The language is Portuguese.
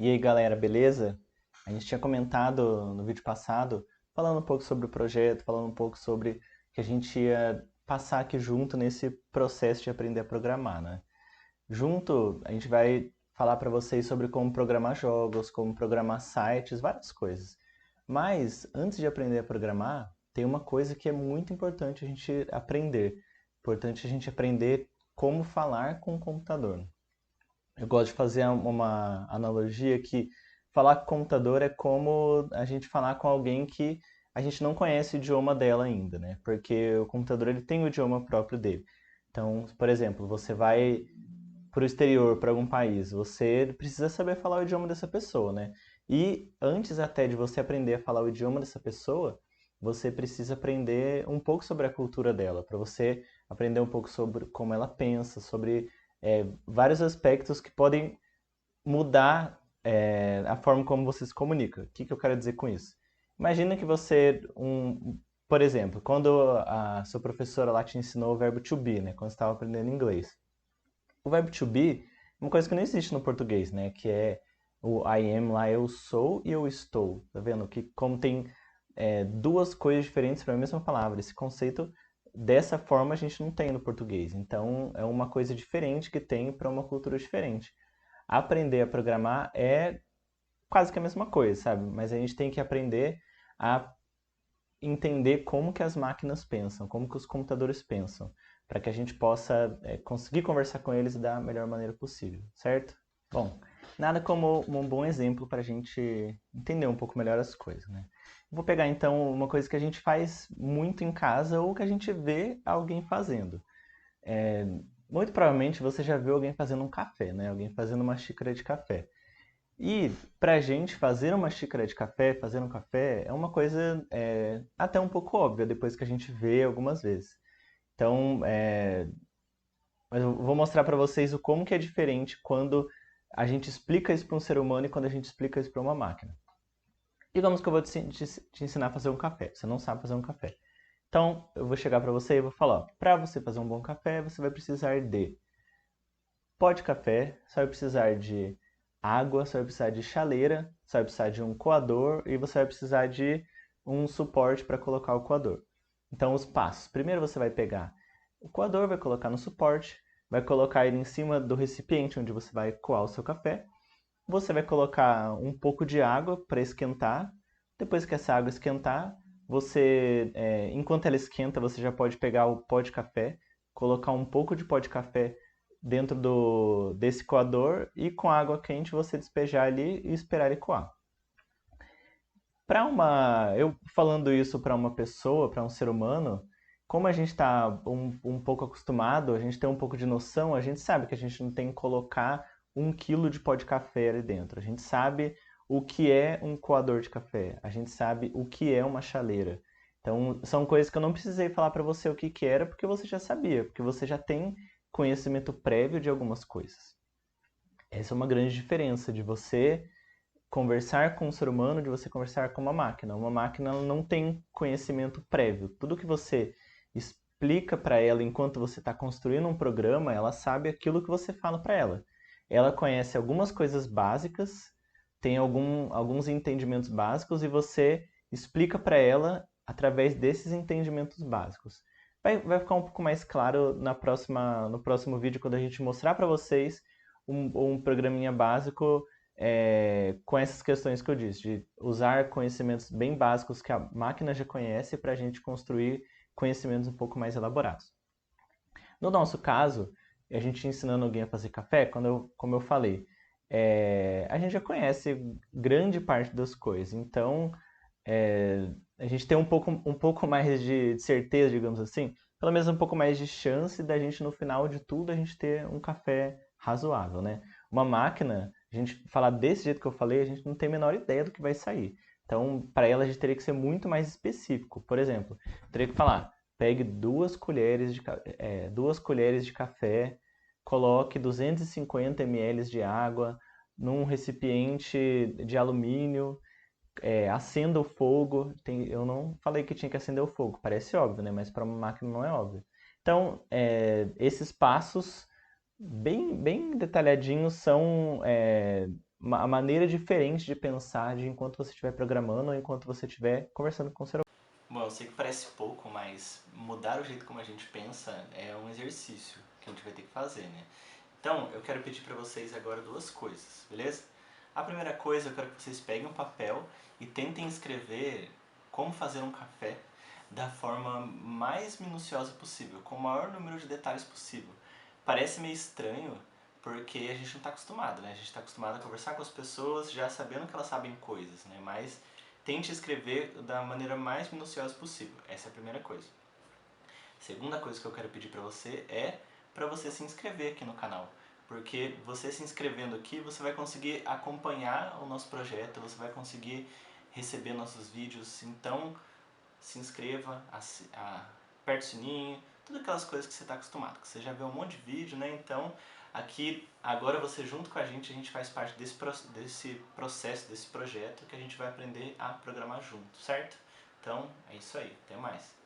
E aí, galera, beleza? A gente tinha comentado no vídeo passado, falando um pouco sobre o projeto, falando um pouco sobre que a gente ia passar aqui junto nesse processo de aprender a programar, né? Junto, a gente vai falar para vocês sobre como programar jogos, como programar sites, várias coisas. Mas, antes de aprender a programar, tem uma coisa que é muito importante a gente aprender. Importante a gente aprender como falar com o computador. Eu gosto de fazer uma analogia que falar com o computador é como a gente falar com alguém que a gente não conhece o idioma dela ainda, né? Porque o computador ele tem o idioma próprio dele. Então, por exemplo, você vai para o exterior, para algum país, você precisa saber falar o idioma dessa pessoa, né? E antes até de você aprender a falar o idioma dessa pessoa, você precisa aprender um pouco sobre a cultura dela, para você aprender um pouco sobre como ela pensa, sobre vários aspectos que podem mudar a forma como você se comunica. O que eu quero dizer com isso? Imagina que por exemplo, quando a sua professora lá te ensinou o verbo to be, né, quando você estava aprendendo inglês. O verbo to be é uma coisa que não existe no português, né, que é o I am lá, eu sou e eu estou. Tá vendo? Que como tem duas coisas diferentes para a mesma palavra. Esse conceito, dessa forma, a gente não tem no português. Então, é uma coisa diferente que tem para uma cultura diferente. Aprender a programar é quase que a mesma coisa, sabe? Mas a gente tem que aprender a entender como que as máquinas pensam, como que os computadores pensam, para que a gente possa conseguir conversar com eles da melhor maneira possível, certo? Bom, nada como um bom exemplo para a gente entender um pouco melhor as coisas, né? Vou pegar então uma coisa que a gente faz muito em casa ou que a gente vê alguém fazendo. Muito provavelmente você já viu alguém fazendo um café, né? Alguém fazendo uma xícara de café. E pra gente fazer uma xícara de café, fazer um café, é uma coisa até um pouco óbvia depois que a gente vê algumas vezes. Então, mas eu vou mostrar pra vocês o como que é diferente quando a gente explica isso para um ser humano e quando a gente explica isso para uma máquina. Digamos que eu vou te ensinar a fazer um café. Você não sabe fazer um café. Então, eu vou chegar para você e vou falar, para você fazer um bom café, você vai precisar de pó de café, você vai precisar de água, você vai precisar de chaleira, você vai precisar de um coador e você vai precisar de um suporte para colocar o coador. Então, os passos. Primeiro você vai pegar o coador, vai colocar no suporte, vai colocar ele em cima do recipiente onde você vai coar o seu café. Você vai colocar um pouco de água para esquentar. Depois que essa água esquentar, enquanto ela esquenta, você já pode pegar o pó de café, colocar um pouco de pó de café dentro desse coador e com água quente você despejar ali e esperar ele coar. Eu falando isso para uma pessoa, para um ser humano, como a gente está um pouco acostumado, a gente tem um pouco de noção, a gente sabe que a gente não tem que colocar 1 quilo de pó de café ali dentro. A gente sabe o que é um coador de café, a gente sabe o que é uma chaleira. Então, são coisas que eu não precisei falar para você o que que era, porque você já sabia, porque você já tem conhecimento prévio de algumas coisas. Essa é uma grande diferença de você conversar com um ser humano, de você conversar com uma máquina. Uma máquina não tem conhecimento prévio. Tudo que você explica para ela enquanto você está construindo um programa, ela sabe aquilo que você fala para ela. Ela conhece algumas coisas básicas, tem alguns entendimentos básicos e você explica para ela através desses entendimentos básicos. Vai ficar um pouco mais claro no próximo vídeo quando a gente mostrar para vocês um programinha básico com essas questões que eu disse, de usar conhecimentos bem básicos que a máquina já conhece para a gente construir conhecimentos um pouco mais elaborados. No nosso caso, a gente ensinando alguém a fazer café, como eu falei, a gente já conhece grande parte das coisas, então a gente tem um pouco mais de certeza, digamos assim, pelo menos um pouco mais de chance da gente, no final de tudo, a gente ter um café razoável, né? Uma máquina, a gente falar desse jeito que eu falei, a gente não tem a menor ideia do que vai sair. Então, para ela, a gente teria que ser muito mais específico. Por exemplo, eu teria que falar, pegue 2 colheres de café, coloque 250 ml de água num recipiente de alumínio, acenda o fogo. Eu não falei que tinha que acender o fogo, parece óbvio, né? Mas para uma máquina não é óbvio. Então, esses passos bem detalhadinhos são uma maneira diferente de pensar de enquanto você estiver programando ou enquanto você estiver conversando com o ser humano. Bom, eu sei que parece pouco, mas mudar o jeito como a gente pensa é um exercício que a gente vai ter que fazer, né? Então, eu quero pedir para vocês agora duas coisas, beleza? A primeira coisa, eu quero que vocês peguem um papel e tentem escrever como fazer um café da forma mais minuciosa possível, com o maior número de detalhes possível. Parece meio estranho, porque a gente não está acostumado, né? A gente está acostumado a conversar com as pessoas já sabendo que elas sabem coisas, né? Mas tente escrever da maneira mais minuciosa possível. Essa é a primeira coisa. Segunda coisa que eu quero pedir para você é para você se inscrever aqui no canal. Porque você se inscrevendo aqui, você vai conseguir acompanhar o nosso projeto, você vai conseguir receber nossos vídeos. Então, se inscreva, aperte o sininho, tudo aquelas coisas que você está acostumado. Que você já viu um monte de vídeo, né? Então, aqui, agora você junto com a gente faz parte desse processo, desse projeto que a gente vai aprender a programar junto, certo? Então, é isso aí. Até mais.